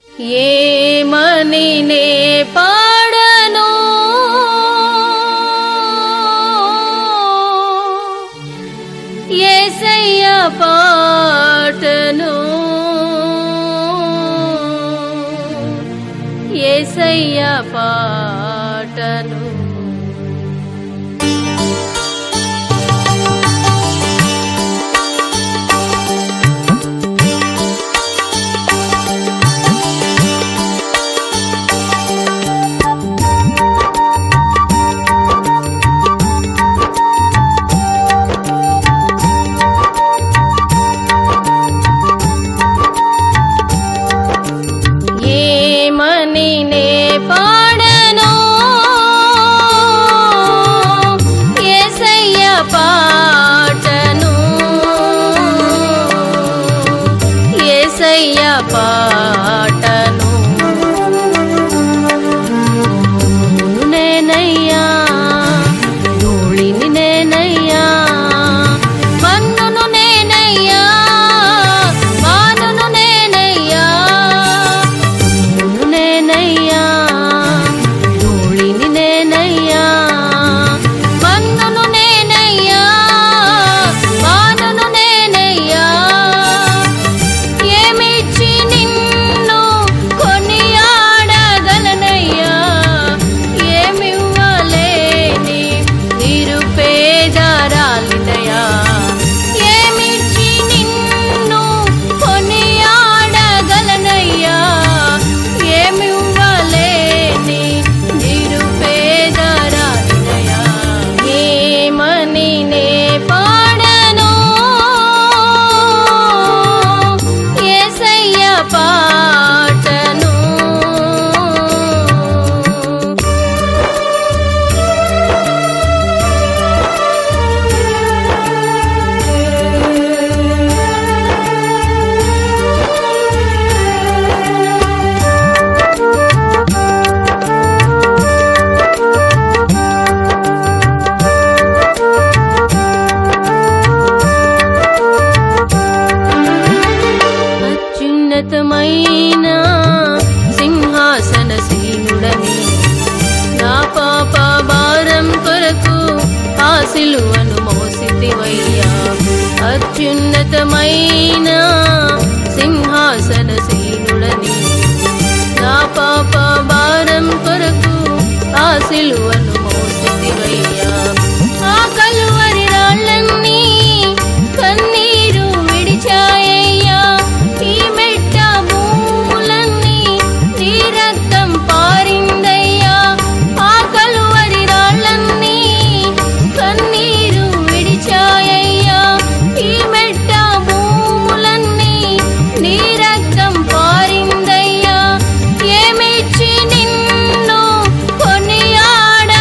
ఏమని నే పాడను యేసయ్య పాటను యేసయ్య పాటను ఏమని నే పాడను యేసయ్య పాటను యేసయ్య పాటను నేనయ్యా ధూళిని నేనయ్యా మన్నును నేనయ్యా వానును నేనయ్యా నేనయ్యా ధూళిని నేనయ్యా మన్నును నేనయ్యా వానును నేనయ్యా ఏమిచ్చి నిన్ను కొనియాడగలనయ్యా ఏమివ్వలేని నిరుపేదరాలినయ్యా ఏమిచ్చి నిన్ను కొనియాడగలనయ్యా ఏమివ్వలేని నిరుపేదరాలినయ్యా ఏమని నే పాడను యేసయ్య పాటను అత్యున్నతమైన సింహాసన సీనుడని నా పాప భారం కొరకు ఆ సిలువను మోసితివయ్యా అత్యున్నతమైన సింహాసన సీనుడని నా పాప భారం కొరకు ఆ సిలువను మోసితివయ్యా ఆ కలువరి రాళ్ళన్నీ కన్నీరు విడిచాయ్యా ఈ మెట్ట భూములన్నీ నీ రక్తం పారిందయ్యా ఆ కలువరి రాళ్ళన్నీ కన్నీరు విడిచాయ్యా ఈ మెట్ట భూములన్నీ నీ రక్తం పారిందయ్యా ఏమిచ్చి నిన్ను కొనియాడ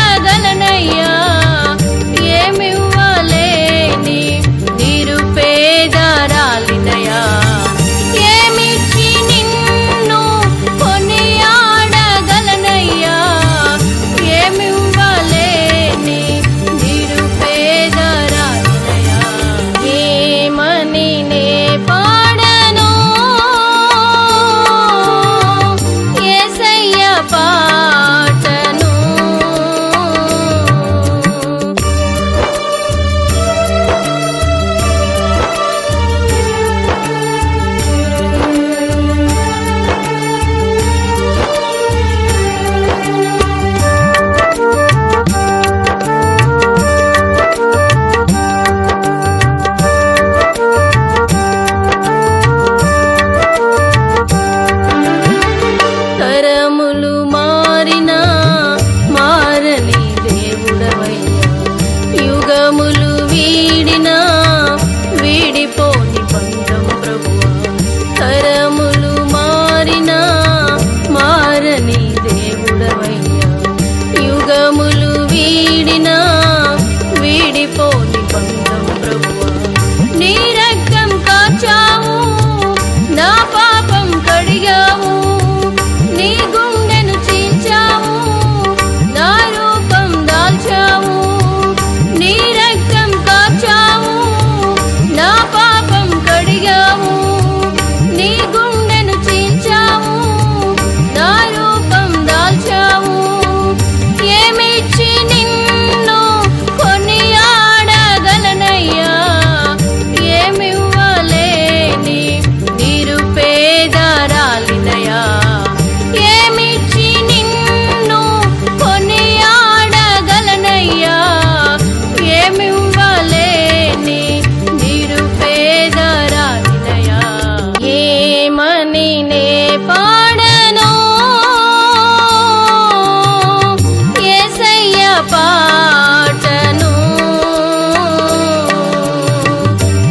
ఏమని నే పాడను యేసయ్య పాటను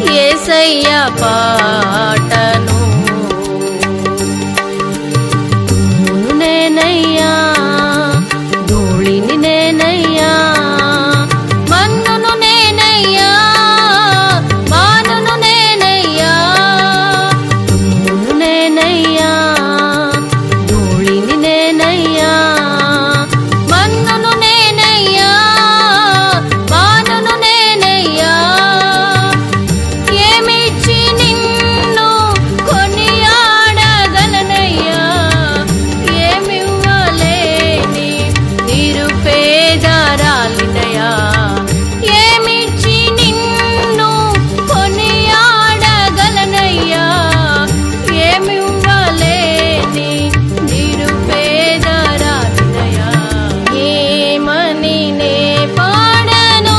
యేసయ్య పాటను నేనయ్యా ధూళిని నేనయ్యా మన్నును నేనయ్యా వానును నేనయ్యా తుమ్మును నేనయ్యా ధూళిని నేనయ్యా మన్నును నేనయ్యా వానును నేనయ్యా ఏమిచ్చి నిన్ను కొనియాడగలనయ్యా ఏమివ్వలేని నిరుపేదరాలినయా ఏమిచ్చి నిన్ను కొనియాడగలనయ్యా ఏమివ్వలేని నిరుపేదరాలినయా ఏమని నే పాడను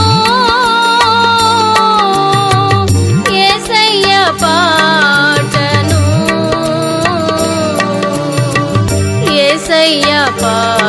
యేసయ్య పాటను యేసయ్య పాటను